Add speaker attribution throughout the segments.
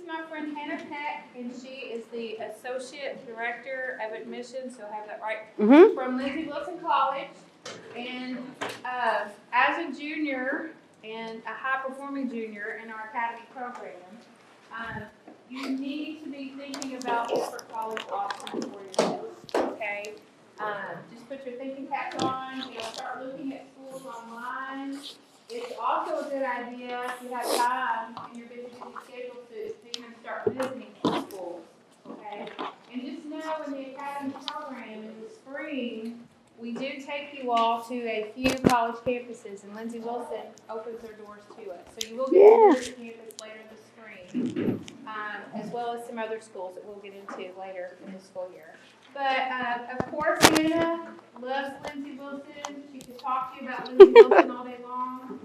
Speaker 1: my friend Hannah Peck, and she is the Associate Director of Admissions, so I have that right, from Lindsey Wilson College. And as a junior and a high-performing junior in our academy program, you need to be thinking about different college options for yourself, okay? Just put your thinking caps on, start looking at schools online. It's also a good idea if you have time in your busy schedule to even start visiting schools, okay? And just know in the academy program in the spring, we do take you all to a few college campuses, and Lindsey Wilson opens their doors to us. So you will get to visit campus later this spring, as well as some other schools that we'll get into later in the school year. But, of course, Hannah loves Lindsey Wilson. She could talk to you about Lindsey Wilson all day long.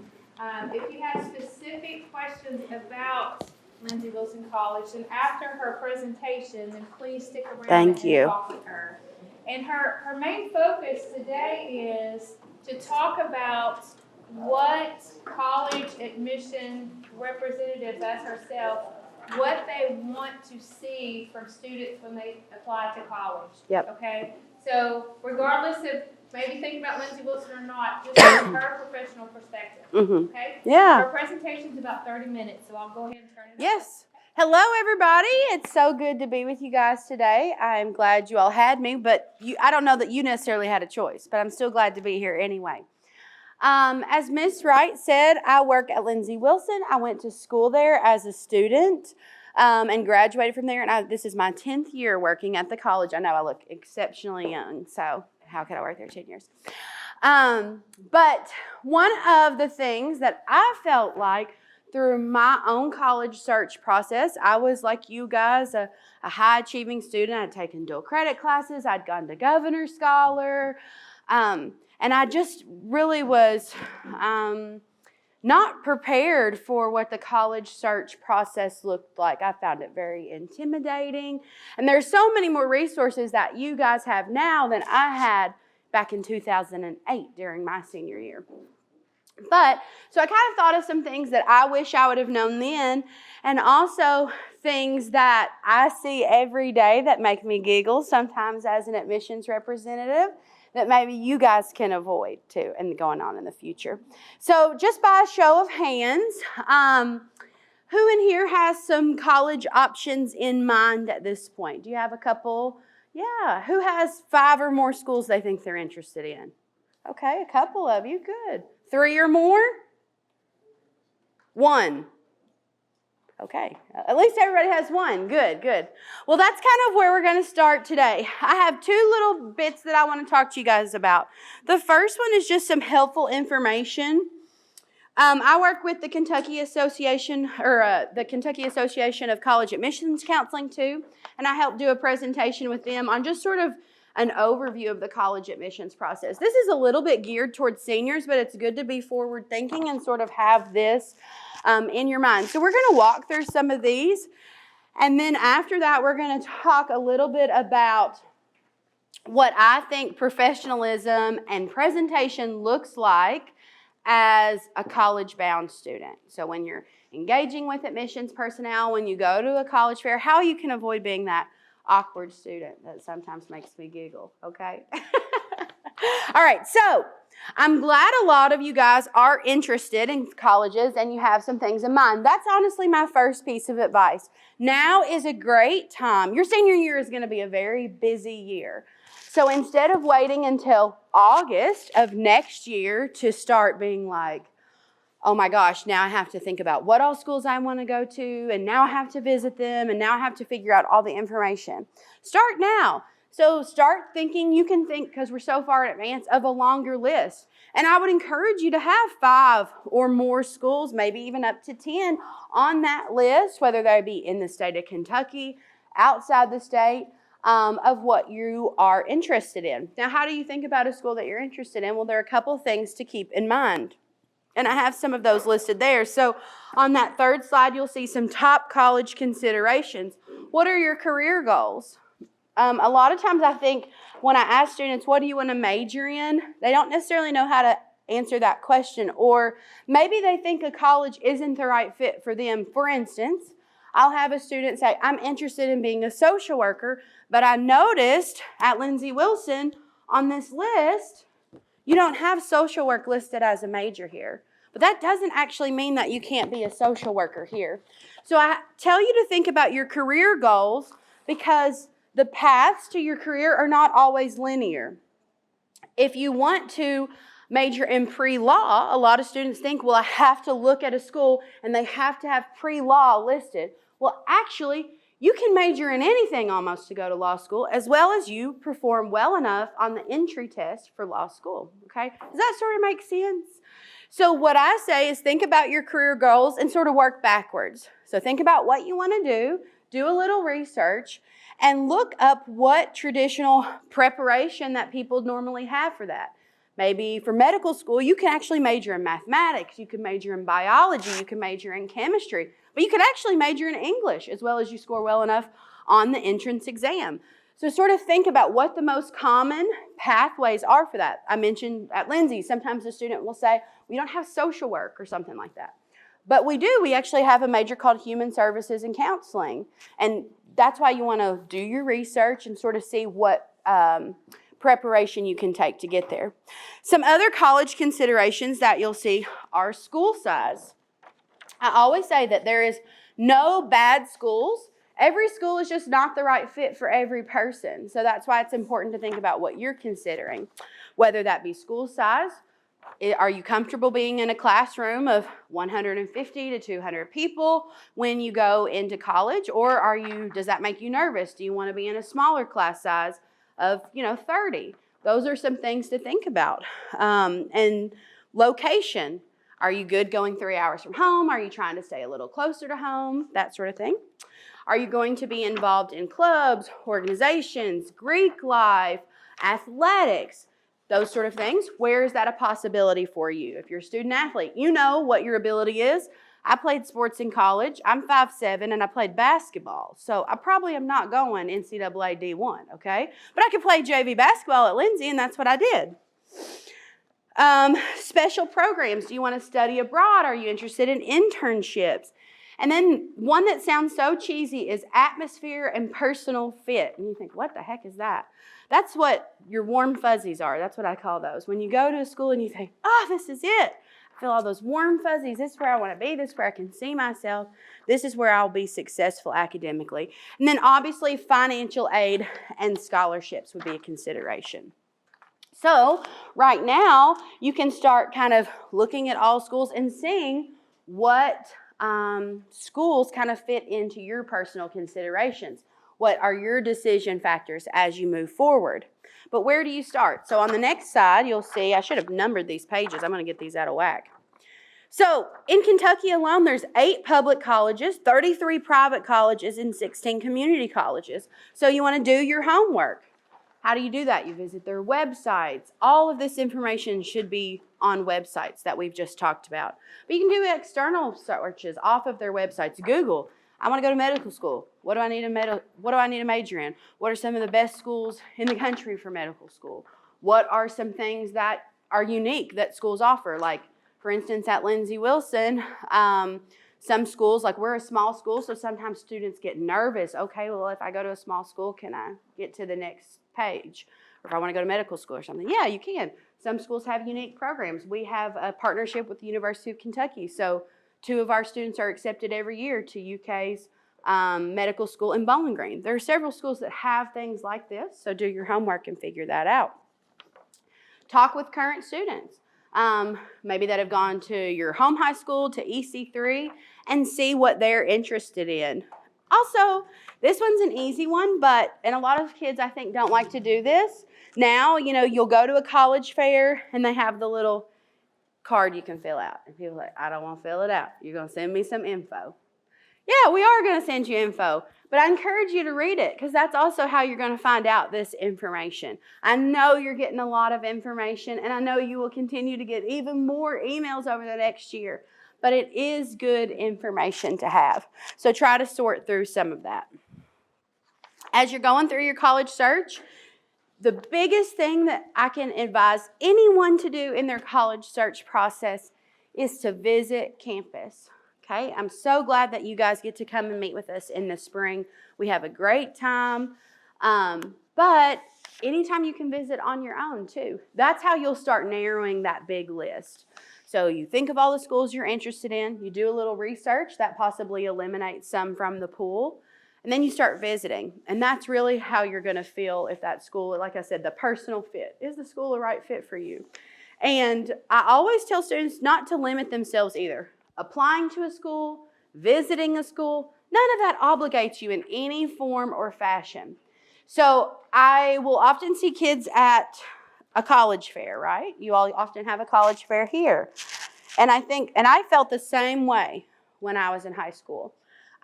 Speaker 1: If you have specific questions about Lindsey Wilson College, then after her presentation, then please stick around and talk with her. And her main focus today is to talk about what college admission representatives, as herself, what they want to see from students when they apply to college. Okay? So regardless of maybe thinking about Lindsey Wilson or not, just from her professional perspective. Okay? Her presentation is about 30 minutes, so I'll go ahead and turn it over.
Speaker 2: Hello, everybody. It's so good to be with you guys today. I'm glad you all had me, but I don't know that you necessarily had a choice, but I'm still glad to be here anyway. As Miss Wright said, I work at Lindsey Wilson. I went to school there as a student and graduated from there, and this is my 10th year working at the college. I know I look exceptionally young, so how could I work there 10 years? But one of the things that I felt like through my own college search process, I was like you guys, a high-achieving student. I'd taken dual credit classes. I'd gone to Governor Scholar. And I just really was not prepared for what the college search process looked like. I found it very intimidating. And there's so many more resources that you guys have now than I had back in 2008 during my senior year. But, so I kind of thought of some things that I wish I would have known then, and also things that I see every day that make me giggle, sometimes as an admissions representative, that maybe you guys can avoid too, and going on in the future. So just by a show of hands, who in here has some college options in mind at this point? Do you have a couple? Yeah. Who has 5 or more schools they think they're interested in? Okay, a couple of you. Good. 3 or more? 1. Okay, at least everybody has 1. Good, good. Well, that's kind of where we're going to start today. I have 2 little bits that I want to talk to you guys about. The first one is just some helpful information. I work with the Kentucky Association, or the Kentucky Association of College Admissions Counseling too, and I helped do a presentation with them on just sort of an overview of the college admissions process. This is a little bit geared towards seniors, but it's good to be forward thinking and sort of have this in your mind. So we're going to walk through some of these, and then after that we're going to talk a little bit about what I think professionalism and presentation looks like as a college-bound student. So when you're engaging with admissions personnel, when you go to a college fair, how you can avoid being that awkward student that sometimes makes me giggle, okay? All right, so I'm glad a lot of you guys are interested in colleges and you have some things in mind. That's honestly my first piece of advice. Now is a great time. Your senior year is going to be a very busy year. So instead of waiting until August of next year to start being like, oh my gosh, now I have to think about what all schools I want to go to, and now I have to visit them, and now I have to figure out all the information. Start now. So start thinking, you can think, because we're so far in advance, of a longer list. And I would encourage you to have 5 or more schools, maybe even up to 10 on that list, whether they be in the state of Kentucky, outside the state, of what you are interested in. Now, how do you think about a school that you're interested in? Well, there are a couple things to keep in mind. And I have some of those listed there. So on that third slide, you'll see some top college considerations. What are your career goals? A lot of times I think when I ask students, what do you want to major in? They don't necessarily know how to answer that question. Or maybe they think a college isn't the right fit for them. For instance, I'll have a student say, I'm interested in being a social worker, but I noticed at Lindsey Wilson on this list, you don't have social work listed as a major here. But that doesn't actually mean that you can't be a social worker here. So I tell you to think about your career goals because the paths to your career are not always linear. If you want to major in pre-law, a lot of students think, well, I have to look at a school and they have to have pre-law listed. Well, actually, you can major in anything almost to go to law school, as well as you perform well enough on the entry test for law school, okay? Does that sort of make sense? So what I say is think about your career goals and sort of work backwards. So think about what you want to do a little research, and look up what traditional preparation that people normally have for that. Maybe for medical school, you can actually major in mathematics, you can major in biology, you can major in chemistry, but you could actually major in English as well as you score well enough on the entrance exam. So sort of think about what the most common pathways are for that. I mentioned at Lindsey, sometimes a student will say, we don't have social work or something like that. But we do. We actually have a major called Human Services and Counseling. And that's why you want to do your research and sort of see what preparation you can take to get there. Some other college considerations that you'll see are school size. I always say that there is no bad schools. Every school is just not the right fit for every person. So that's why it's important to think about what you're considering, whether that be school size. Are you comfortable being in a classroom of 150 to 200 people when you go into college? Or does that make you nervous? Do you want to be in a smaller class size of 30? Those are some things to think about. And location. Are you good going 3 hours from home? Are you trying to stay a little closer to home? That sort of thing. Are you going to be involved in clubs, organizations, Greek life, athletics? Those sort of things. Where is that a possibility for you? If you're a student athlete, you know what your ability is. I played sports in college. I'm 5'7", and I played basketball. So I probably am not going NCAA D1, okay? But I could play JV basketball at Lindsey, and that's what I did. Special programs. Do you want to study abroad? Are you interested in internships? And then one that sounds so cheesy is atmosphere and personal fit. And you think, what the heck is that? That's what your warm fuzzies are. That's what I call those. When you go to a school and you think, this is it. I feel all those warm fuzzies. This is where I want to be. This is where I can see myself. This is where I'll be successful academically. And then obviously financial aid and scholarships would be a consideration. So right now you can start kind of looking at all schools and seeing what schools kind of fit into your personal considerations. What are your decision factors as you move forward? But where do you start? So on the next side, you'll see, I should have numbered these pages. I'm going to get these out of whack. So in Kentucky alone, there's 8 public colleges, 33 private colleges, and 16 community colleges. So you want to do your homework. How do you do that? You visit their websites. All of this information should be on websites that we've just talked about. But you can do external searches off of their websites. Google. I want to go to medical school. What do I need to major in? What are some of the best schools in the country for medical school? What are some things that are unique that schools offer? Like, for instance, at Lindsey Wilson, some schools, like we're a small school, so sometimes students get nervous. Okay, well, if I go to a small school, can I get to the next page? Or if I want to go to medical school or something, yeah, you can. Some schools have unique programs. We have a partnership with the University of Kentucky, so 2 of our students are accepted every year to UK's medical school in Bowling Green. There are several schools that have things like this, so do your homework and figure that out. Talk with current students, maybe that have gone to your home high school, to EC3, and see what they're interested in. Also, this one's an easy one, and a lot of kids, I think, don't like to do this. Now, you'll go to a college fair, and they have the little card you can fill out. And people are like, I don't want to fill it out. You're going to send me some info. Yeah, we are going to send you info, but I encourage you to read it because that's also how you're going to find out this information. I know you're getting a lot of information, and I know you will continue to get even more emails over the next year, but it is good information to have. So try to sort through some of that. As you're going through your college search, the biggest thing that I can advise anyone to do in their college search process is to visit campus. Okay, I'm so glad that you guys get to come and meet with us in the spring. We have a great time, but anytime you can visit on your own too. That's how you'll start narrowing that big list. So you think of all the schools you're interested in, you do a little research that possibly eliminates some from the pool, and then you start visiting. And that's really how you're going to feel if that school, like I said, the personal fit. Is the school the right fit for you? And I always tell students not to limit themselves either. Applying to a school, visiting a school, none of that obligates you in any form or fashion. So I will often see kids at a college fair, right? You all often have a college fair here. And I felt the same way when I was in high school.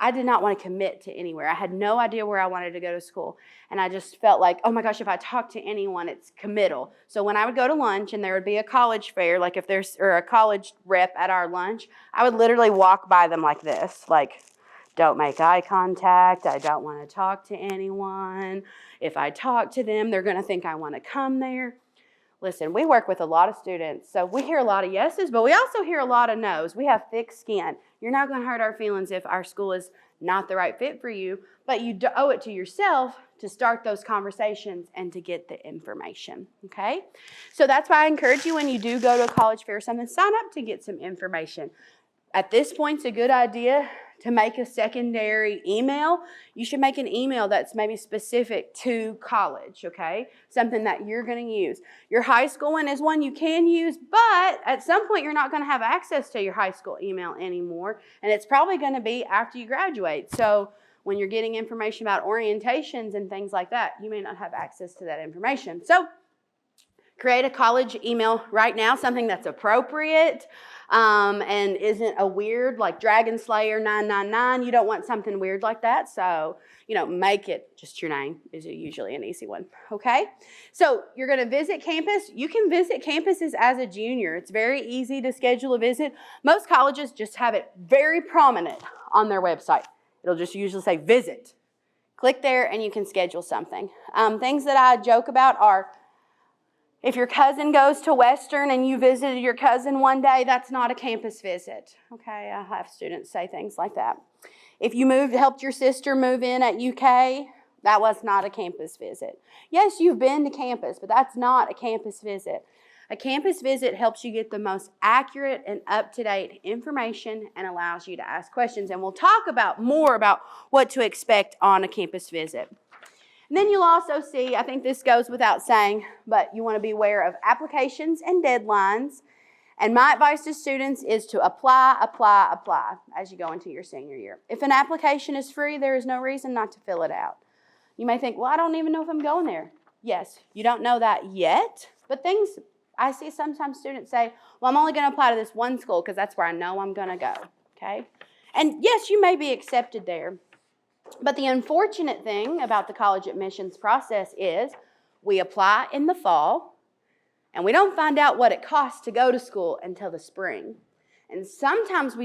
Speaker 2: I did not want to commit to anywhere. I had no idea where I wanted to go to school. And I just felt like, oh my gosh, if I talk to anyone, it's committal. So when I would go to lunch and there would be a college fair, like if there's, or a college rep at our lunch, I would literally walk by them like this, like, don't make eye contact. I don't want to talk to anyone. If I talk to them, they're going to think I want to come there. Listen, we work with a lot of students, so we hear a lot of yeses, but we also hear a lot of no's. We have thick skin. You're not going to hurt our feelings if our school is not the right fit for you, but you owe it to yourself to start those conversations and to get the information, okay? So that's why I encourage you when you do go to a college fair or something, sign up to get some information. At this point, it's a good idea to make a secondary email. You should make an email that's maybe specific to college, okay? Something that you're going to use. Your high school one is one you can use, but at some point you're not going to have access to your high school email anymore, and it's probably going to be after you graduate. So when you're getting information about orientations and things like that, you may not have access to that information. So create a college email right now, something that's appropriate, and isn't a weird, like Dragon Slayer 999. You don't want something weird like that. So, make it just your name is usually an easy one. Okay. So you're going to visit campus. You can visit campuses as a junior. It's very easy to schedule a visit. Most colleges just have it very prominent on their website. It'll just usually say visit. Click there and you can schedule something. Things that I joke about are, if your cousin goes to Western and you visited your cousin one day, that's not a campus visit. Okay, I have students say things like that. If you helped your sister move in at UK, that was not a campus visit. Yes, you've been to campus, but that's not a campus visit. A campus visit helps you get the most accurate and up-to-date information and allows you to ask questions. And we'll talk more about what to expect on a campus visit. And then you'll also see, I think this goes without saying, but you want to be aware of applications and deadlines. And my advice to students is to apply as you go into your senior year. If an application is free, there is no reason not to fill it out. You may think, well, I don't even know if I'm going there. Yes, you don't know that yet, but I see sometimes students say, well, I'm only going to apply to this one school because that's where I know I'm going to go, okay? And yes, you may be accepted there. But the unfortunate thing about the college admissions process is we apply in the fall and we don't find out what it costs to go to school until the spring. And sometimes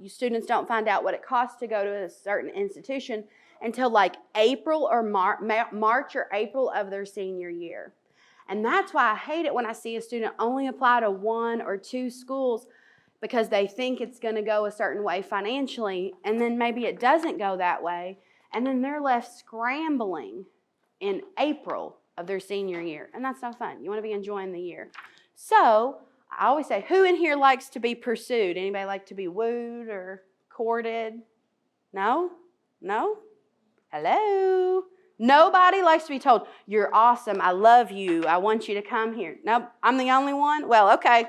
Speaker 2: students don't find out what it costs to go to a certain institution until like April or March or April of their senior year. And that's why I hate it when I see a student only apply to one or two schools because they think it's going to go a certain way financially, and then maybe it doesn't go that way. And then they're left scrambling in April of their senior year. And that's no fun. You want to be enjoying the year. So I always say, who in here likes to be pursued? Anybody like to be wooed or courted? No? No? Hello? Nobody likes to be told, you're awesome, I love you, I want you to come here. Nope, I'm the only one? Well, okay.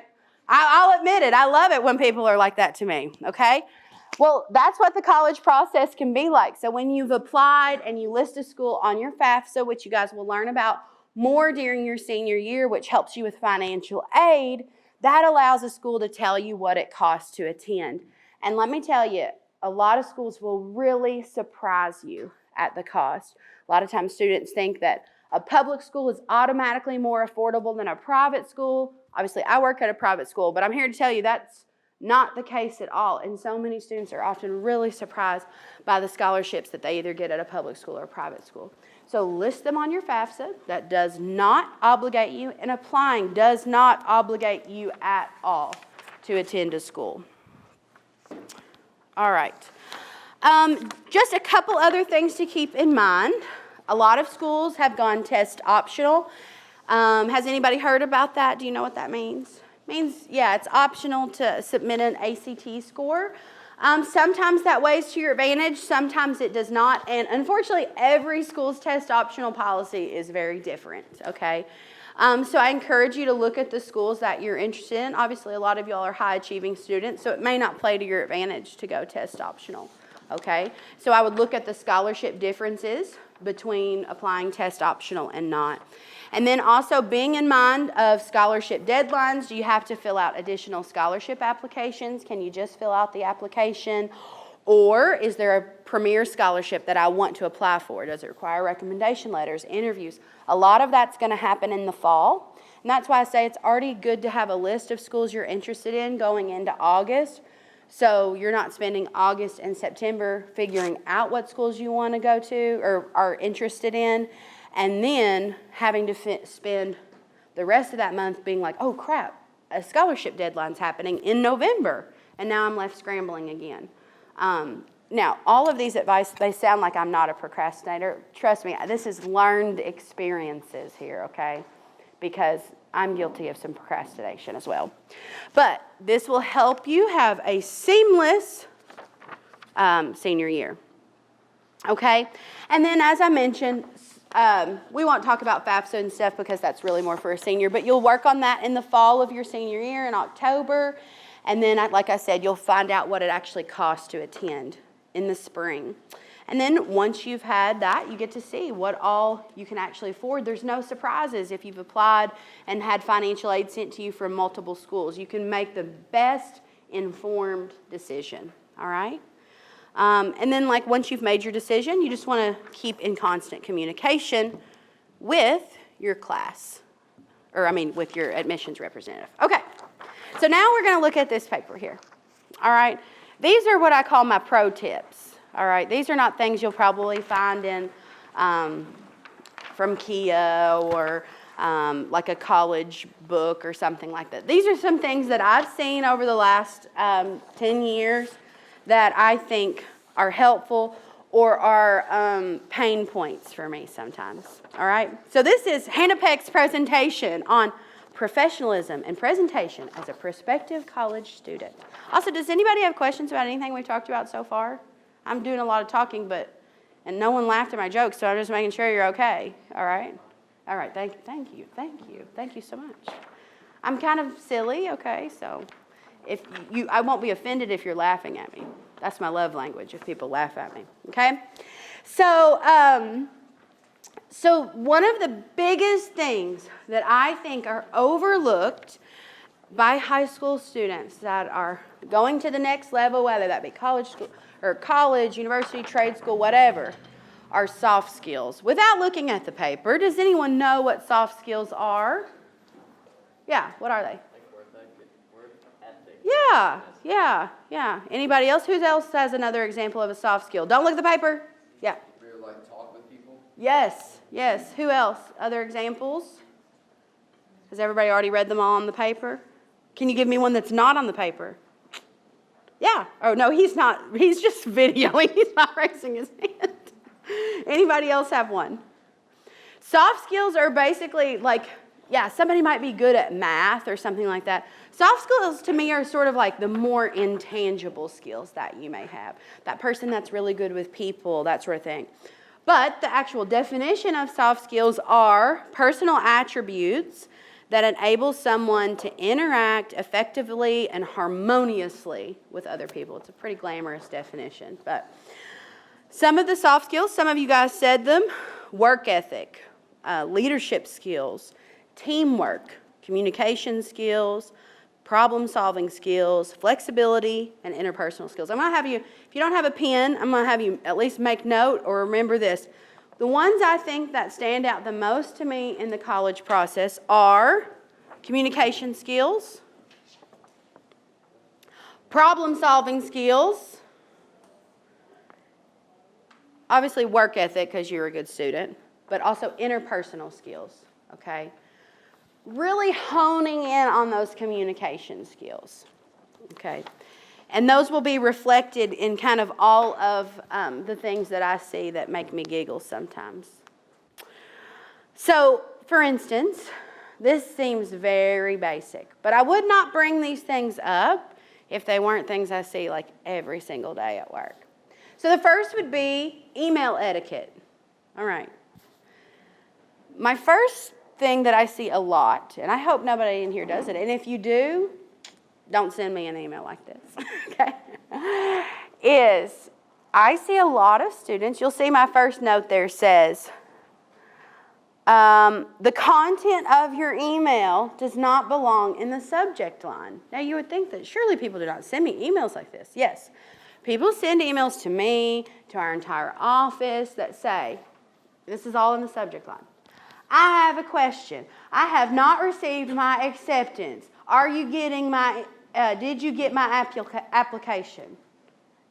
Speaker 2: I'll admit it. I love it when people are like that to me, okay? Well, that's what the college process can be like. So when you've applied and you list a school on your FAFSA, which you guys will learn about more during your senior year, which helps you with financial aid, that allows a school to tell you what it costs to attend. And let me tell you, a lot of schools will really surprise you at the cost. A lot of times students think that a public school is automatically more affordable than a private school. Obviously, I work at a private school, but I'm here to tell you that's not the case at all. And so many students are often really surprised by the scholarships that they either get at a public school or a private school. So list them on your FAFSA. That does not obligate you, and applying does not obligate you at all to attend a school. All right. Just a couple other things to keep in mind. A lot of schools have gone test optional. Has anybody heard about that? Do you know what that means? It means, yeah, it's optional to submit an ACT score. Sometimes that weighs to your advantage, sometimes it does not, and unfortunately every school's test optional policy is very different, okay? So I encourage you to look at the schools that you're interested in. Obviously a lot of y'all are high achieving students, so it may not play to your advantage to go test optional, okay? So I would look at the scholarship differences between applying test optional and not. And then also being in mind of scholarship deadlines, do you have to fill out additional scholarship applications? Can you just fill out the application? Or is there a premier scholarship that I want to apply for? Does it require recommendation letters, interviews? A lot of that's going to happen in the fall. And that's why I say it's already good to have a list of schools you're interested in going into August. So you're not spending August and September figuring out what schools you want to go to or are interested in, and then having to spend the rest of that month being like, oh crap, a scholarship deadline's happening in November, and now I'm left scrambling again. Now, all of these advice, they sound like I'm not a procrastinator. Trust me, this is learned experiences here, okay? Because I'm guilty of some procrastination as well. But this will help you have a seamless senior year, okay? And then as I mentioned, we won't talk about FAFSA and stuff because that's really more for a senior, but you'll work on that in the fall of your senior year in October. And then, like I said, you'll find out what it actually costs to attend in the spring. And then once you've had that, you get to see what all you can actually afford. There's no surprises if you've applied and had financial aid sent to you from multiple schools. You can make the best informed decision, all right? And then like once you've made your decision, you just want to keep in constant communication with your class, with your admissions representative. Okay, so now we're going to look at this paper here, all right? These are what I call my pro tips. All right, these are not things you'll probably find in from Kia or like a college book or something like that. These are some things that I've seen over the last 10 years that I think are helpful or are pain points for me sometimes. All right, so this is Hannah Peck's presentation on professionalism and presentation as a prospective college student. Also, does anybody have questions about anything we've talked about so far? I'm doing a lot of talking, and no one laughed at my jokes, so I'm just making sure you're okay. All right? All right, thank you so much. I'm kind of silly, okay, so I won't be offended if you're laughing at me. That's my love language, if people laugh at me, okay? So one of the biggest things that I think are overlooked by high school students that are going to the next level, whether that be college, university, trade school, whatever, are soft skills. Without looking at the paper, does anyone know what soft skills are? Yeah, what are they? Work ethic. Yeah. Anybody else? Who else has another example of a soft skill? Don't look at the paper. Yeah.
Speaker 3: Like talk with people?
Speaker 2: Yes. Who else? Other examples? Has everybody already read them all on the paper? Can you give me one that's not on the paper? Yeah. Oh, no, he's not. He's just videoing. He's not raising his hand. Anybody else have one? Soft skills are basically like, somebody might be good at math or something like that. Soft skills to me are sort of like the more intangible skills that you may have. That person that's really good with people, that sort of thing. But the actual definition of soft skills are personal attributes that enable someone to interact effectively and harmoniously with other people. It's a pretty glamorous definition. But some of the soft skills, some of you guys said them: work ethic, leadership skills, teamwork, communication skills, problem-solving skills, flexibility, and interpersonal skills. I'm going to have you, if you don't have a pen, I'm going to have you at least make note or remember this. The ones I think that stand out the most to me in the college process are communication skills, problem-solving skills, obviously work ethic because you're a good student, but also interpersonal skills, okay? Really honing in on those communication skills, okay? And those will be reflected in kind of all of the things that I see that make me giggle sometimes. So, for instance, this seems very basic, but I would not bring these things up if they weren't things I see like every single day at work. So the first would be email etiquette. All right. My first thing that I see a lot, and I hope nobody in here does it, and if you do, don't send me an email like this, okay, is I see a lot of students, you'll see my first note there says, the content of your email does not belong in the subject line. Now you would think that surely people do not send me emails like this. Yes, people send emails to me, to our entire office that say, this is all in the subject line. I have a question. I have not received my acceptance. Are you getting my, did you get my application?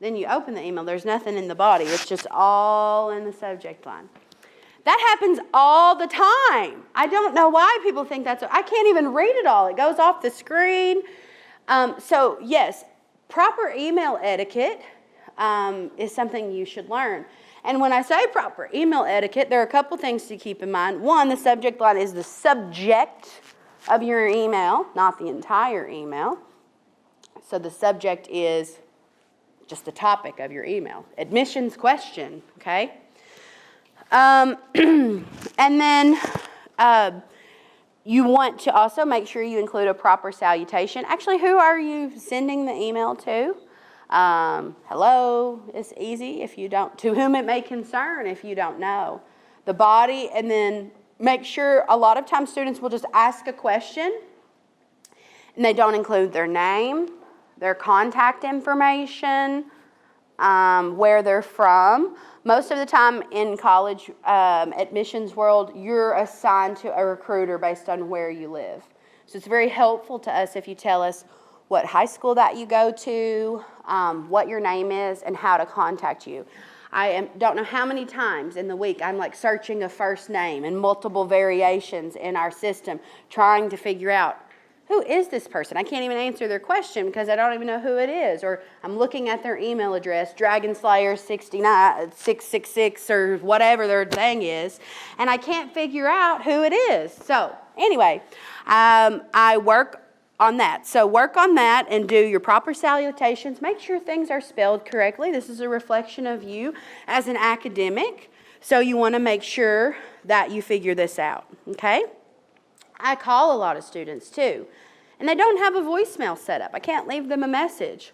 Speaker 2: Then you open the email, there's nothing in the body. It's just all in the subject line. That happens all the time. I don't know why people think that's, I can't even read it all. It goes off the screen. So yes, proper email etiquette is something you should learn. And when I say proper email etiquette, there are a couple things to keep in mind. One, the subject line is the subject of your email, not the entire email. So the subject is just the topic of your email. Admissions question, okay? And then you want to also make sure you include a proper salutation. Actually, who are you sending the email to? Hello is easy if you don't, to whom it may concern if you don't know. The body, and then make sure, a lot of times students will just ask a question and they don't include their name, their contact information, where they're from. Most of the time in college admissions world, you're assigned to a recruiter based on where you live. So it's very helpful to us if you tell us what high school that you go to, what your name is, and how to contact you. Don't know how many times in the week I'm like searching a first name and multiple variations in our system, trying to figure out who is this person. I can't even answer their question because I don't even know who it is. Or I'm looking at their email address, DragonSlayer666 or whatever their thing is, and I can't figure out who it is. So anyway, I work on that. So work on that and do your proper salutations. Make sure things are spelled correctly. This is a reflection of you as an academic. So you want to make sure that you figure this out, okay? I call a lot of students too, and they don't have a voicemail set up. I can't leave them a message.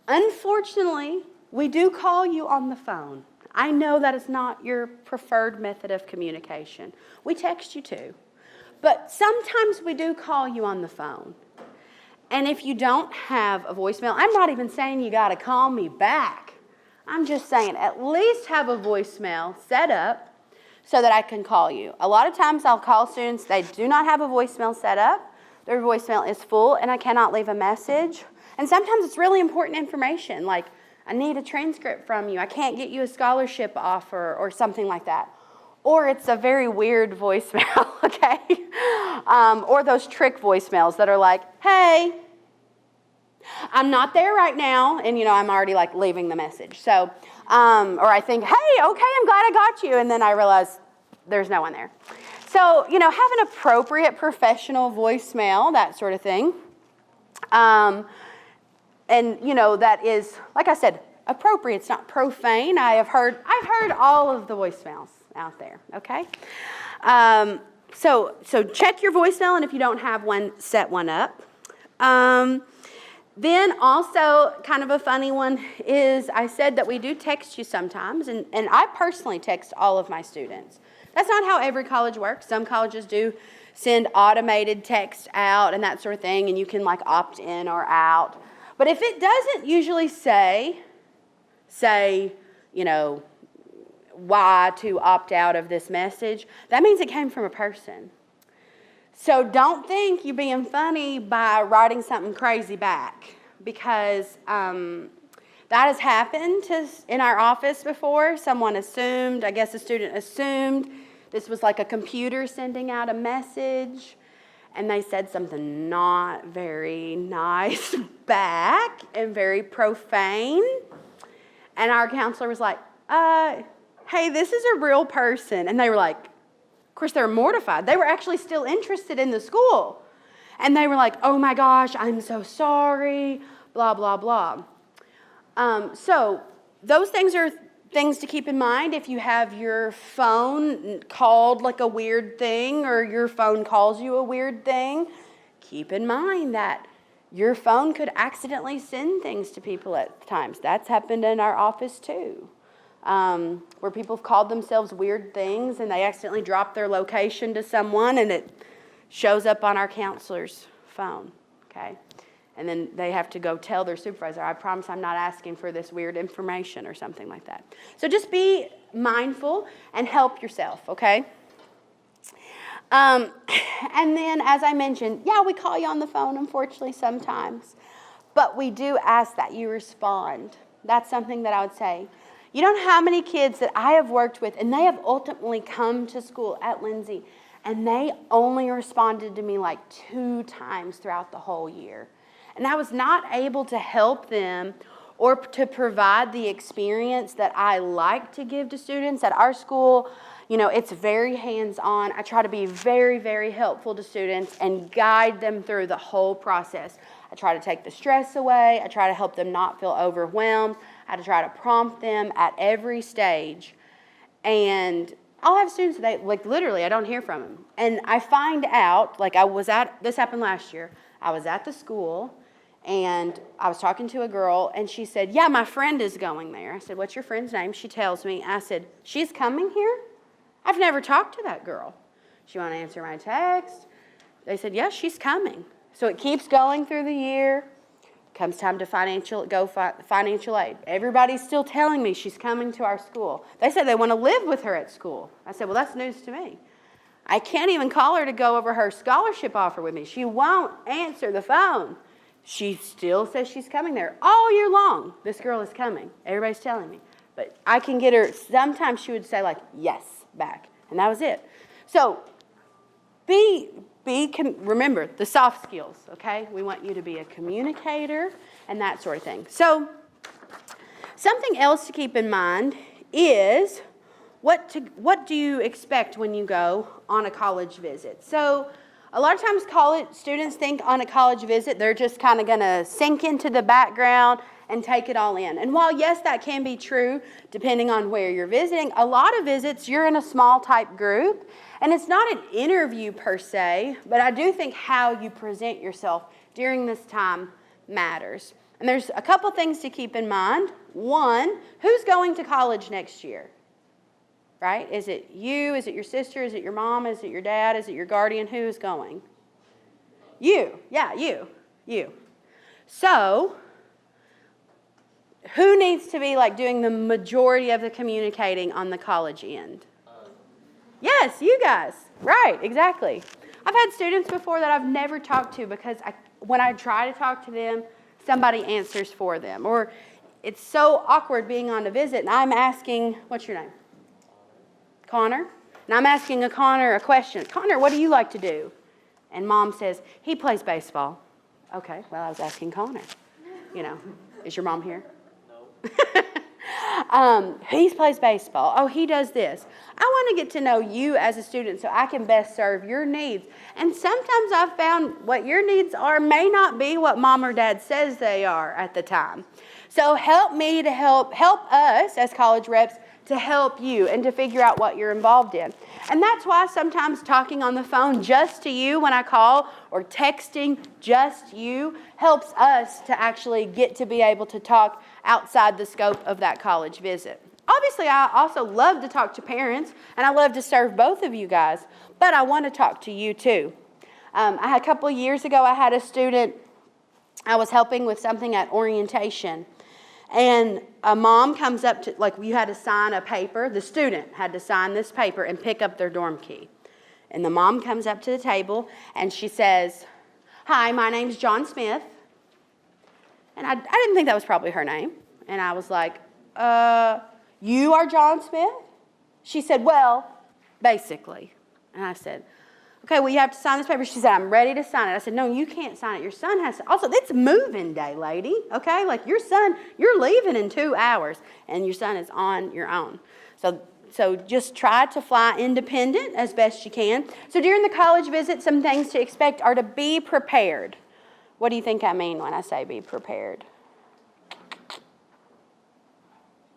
Speaker 2: Unfortunately, we do call you on the phone. I know that is not your preferred method of communication. We text you too, but sometimes we do call you on the phone. And if you don't have a voicemail, I'm not even saying you got to call me back. I'm just saying at least have a voicemail set up so that I can call you. A lot of times I'll call students, they do not have a voicemail set up. Their voicemail is full and I cannot leave a message. And sometimes it's really important information, like I need a transcript from you. I can't get you a scholarship offer or something like that. Or it's a very weird voicemail, okay? Or those trick voicemails that are like, hey, I'm not there right now. And, I'm already like leaving the message. So, or I think, hey, okay, I'm glad I got you. And then I realize there's no one there. So, have an appropriate professional voicemail, that sort of thing. And, that is, like I said, appropriate. It's not profane. I've heard all of the voicemails out there, okay? So check your voicemail, and if you don't have one, set one up. Then also, kind of a funny one is I said that we do text you sometimes, and I personally text all of my students. That's not how every college works. Some colleges do send automated text out and that sort of thing, and you can like opt in or out. But if it doesn't usually say, why to opt out of this message, that means it came from a person. So don't think you're being funny by writing something crazy back, because that has happened in our office before. Someone assumed, I guess a student assumed, this was like a computer sending out a message, and they said something not very nice back and very profane. And our counselor was like, hey, this is a real person. And they were like, of course, they were mortified. They were actually still interested in the school. And they were like, oh my gosh, I'm so sorry, blah, blah, blah. So those things are things to keep in mind if you have your phone called like a weird thing or your phone calls you a weird thing. Keep in mind that your phone could accidentally send things to people at times. That's happened in our office too, where people have called themselves weird things and they accidentally drop their location to someone and it shows up on our counselor's phone, okay? And then they have to go tell their supervisor, I promise I'm not asking for this weird information or something like that. So just be mindful and help yourself, okay? And then, as I mentioned, yeah, we call you on the phone, unfortunately, sometimes. But we do ask that you respond. That's something that I would say. You don't know how many kids that I have worked with, and they have ultimately come to school at Lindsey, and they only responded to me like 2 times throughout the whole year. And I was not able to help them or to provide the experience that I like to give to students at our school. You know, it's very hands-on. I try to be very, very helpful to students and guide them through the whole process. I try to take the stress away. I try to help them not feel overwhelmed. I try to prompt them at every stage. And I'll have students that, like, literally, I don't hear from them. And I find out, like, this happened last year. I was at the school, and I was talking to a girl, and she said, yeah, my friend is going there. I said, what's your friend's name? She tells me. I said, she's coming here? I've never talked to that girl. She want to answer my text. They said, yes, she's coming. So it keeps going through the year. Comes time to financial aid. Everybody's still telling me she's coming to our school. They said they want to live with her at school. I said, well, that's news to me. I can't even call her to go over her scholarship offer with me. She won't answer the phone. She still says she's coming there all year long. This girl is coming. Everybody's telling me. But I can get her, sometimes she would say like, yes, back. And that was it. So remember the soft skills, okay? We want you to be a communicator and that sort of thing. So something else to keep in mind is what do you expect when you go on a college visit? So a lot of times college students think on a college visit they're just kind of going to sink into the background and take it all in. And while, yes, that can be true depending on where you're visiting, a lot of visits you're in a small type group. And it's not an interview per se, but I do think how you present yourself during this time matters. And there's a couple things to keep in mind. One, who's going to college next year? Right? Is it you? Is it your sister? Is it your mom? Is it your dad? Is it your guardian? Who's going? You. Yeah, you. So, who needs to be like doing the majority of the communicating on the college end? Yes, you guys. Right, exactly. I've had students before that I've never talked to because when I try to talk to them, somebody answers for them. Or it's so awkward being on a visit and I'm asking, what's your name? Connor? And I'm asking Connor a question. Connor, what do you like to do? And mom says, he plays baseball. Okay, well, I was asking Connor. You know, is your mom here? No. He plays baseball. Oh, he does this. I want to get to know you as a student so I can best serve your needs. And sometimes I've found what your needs are may not be what mom or dad says they are at the time. So help me to help us as college reps to help you and to figure out what you're involved in. And that's why sometimes talking on the phone just to you when I call or texting just you helps us to actually get to be able to talk outside the scope of that college visit. Obviously, I also love to talk to parents, and I love to serve both of you guys, but I want to talk to you too. A couple of years ago, I had a student, I was helping with something at orientation, and a mom comes up to, like, you had to sign a paper. The student had to sign this paper and pick up their dorm key. And the mom comes up to the table, and she says, hi, my name's John Smith. And I didn't think that was probably her name. And I was like, you are John Smith? She said, well, basically. And I said, Okay, well, you have to sign this paper. She said, I'm ready to sign it. I said, no, you can't sign it. Your son has to. Also, it's moving day, lady, okay? Like your son, you're leaving in 2 hours, and your son is on your own. So just try to fly independent as best you can. So during the college visit, some things to expect are to be prepared. What do you think I mean when I say be prepared?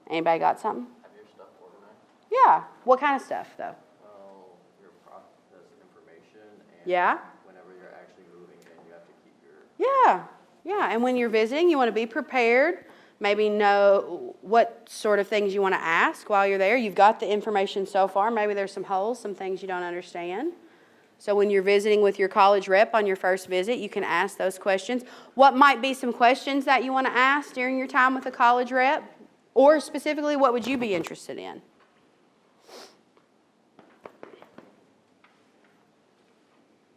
Speaker 2: Anybody got something?
Speaker 3: Have your stuff organized?
Speaker 2: Yeah. What kind of stuff, though?
Speaker 3: Well, your process information and
Speaker 2: Yeah.
Speaker 3: whenever you're actually moving in, you have to keep your...
Speaker 2: Yeah. And when you're visiting, you want to be prepared. Maybe know what sort of things you want to ask while you're there. You've got the information so far. Maybe there's some holes, some things you don't understand. So when you're visiting with your college rep on your first visit, you can ask those questions. What might be some questions that you want to ask during your time with a college rep? Or specifically, what would you be interested in?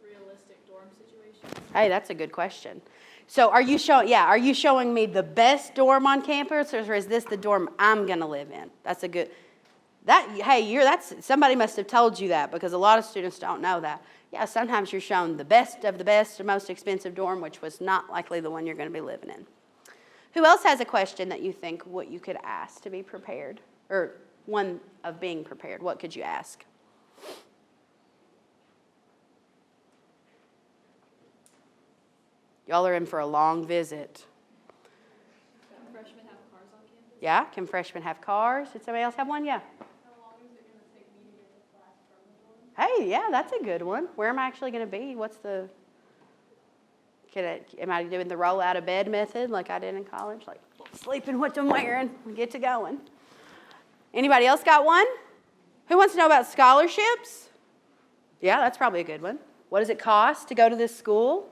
Speaker 1: Realistic dorm situations.
Speaker 2: Hey, that's a good question. So are you showing me the best dorm on campus, or is this the dorm I'm going to live in? That's a good, somebody must have told you that, because a lot of students don't know that. Yeah, sometimes you're shown the best of the best, the most expensive dorm, which was not likely the one you're going to be living in. Who else has a question that you think what you could ask to be prepared? Or one of being prepared, what could you ask? Y'all are in for a long visit.
Speaker 1: Can freshmen have cars on campus?
Speaker 2: Yeah, can freshmen have cars? Did somebody else have one? Yeah.
Speaker 1: How long is it going to take me to get to class from the dorm?
Speaker 2: Hey, yeah, that's a good one. Where am I actually going to be? Am I doing the roll out of bed method like I did in college? Like, sleeping what I'm wearing, get to going. Anybody else got one? Who wants to know about scholarships? Yeah, that's probably a good one. What does it cost to go to this school?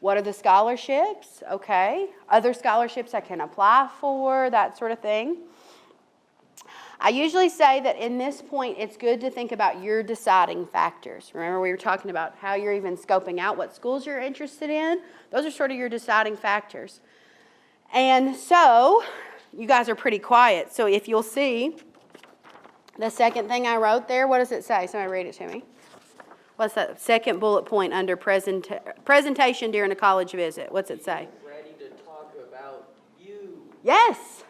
Speaker 2: What are the scholarships? Okay. Other scholarships I can apply for, that sort of thing. I usually say that in this point, it's good to think about your deciding factors. Remember, we were talking about how you're even scoping out what schools you're interested in. Those are sort of your deciding factors. And so, you guys are pretty quiet. So if you'll see, the second thing I wrote there, what does it say? Somebody read it to me. What's that second bullet point under presentation during a college visit? What's it say?
Speaker 3: Ready to talk about you.
Speaker 2: Yes.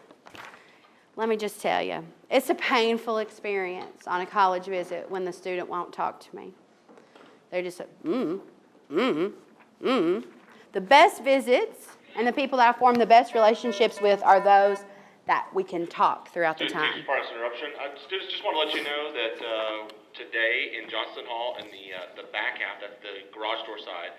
Speaker 2: Let me just tell you, it's a painful experience on a college visit when the student won't talk to me. They're just like, The best visits and the people that I form the best relationships with are those that we can talk throughout the time.
Speaker 4: Pardon this interruption. Students, just want to let you know that today in Johnston Hall in the back half, that's the garage door side,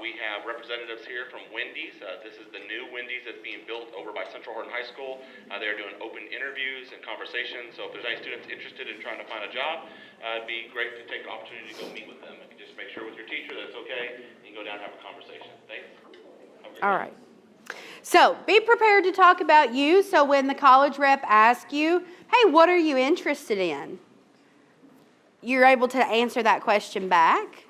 Speaker 4: we have representatives here from Wendy's. This is the new Wendy's that's being built over by Central Horton High School. They're doing open interviews and conversations. So if there's any students interested in trying to find a job, it'd be great to take the opportunity to go meet with them. You can just make sure with your teacher that it's okay. You can go down and have a conversation. Thanks.
Speaker 2: All right. So be prepared to talk about you. So when the college rep asks you, hey, what are you interested in? You're able to answer that question back.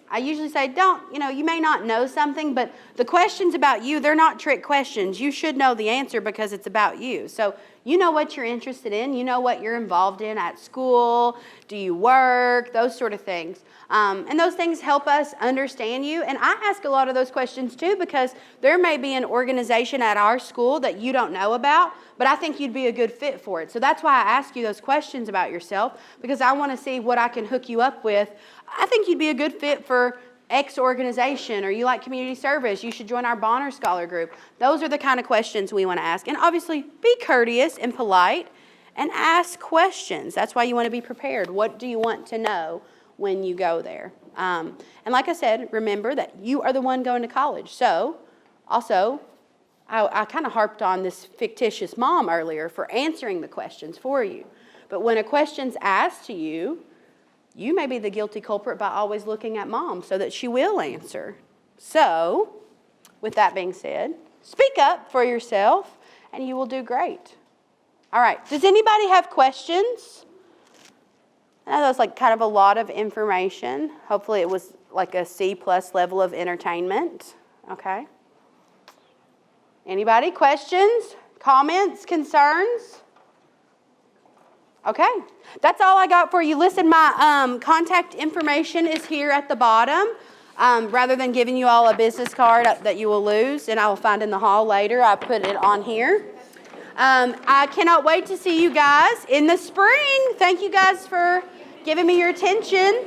Speaker 2: I usually say, you may not know something, but the questions about you, they're not trick questions. You should know the answer because it's about you. So you know what you're interested in. You know what you're involved in at school. Do you work? Those sort of things. And those things help us understand you. And I ask a lot of those questions too because there may be an organization at our school that you don't know about, but I think you'd be a good fit for it. So that's why I ask you those questions about yourself, because I want to see what I can hook you up with. I think you'd be a good fit for X organization, or you like community service, you should join our Bonner Scholar group. Those are the kind of questions we want to ask. And obviously, be courteous and polite and ask questions. That's why you want to be prepared. What do you want to know when you go there? And like I said, remember that you are the one going to college. So, also, I kind of harped on this fictitious mom earlier for answering the questions for you. But when a question's asked to you, you may be the guilty culprit by always looking at mom so that she will answer. So, with that being said, speak up for yourself and you will do great. All right, does anybody have questions? I know that's like kind of a lot of information. Hopefully it was like a C+ level of entertainment. Okay. Anybody? Questions? Comments? Concerns? Okay, that's all I got for you. Listen, my contact information is here at the bottom. Rather than giving you all a business card that you will lose and I will find in the hall later, I put it on here. I cannot wait to see you guys in the spring. Thank you guys for giving me your attention.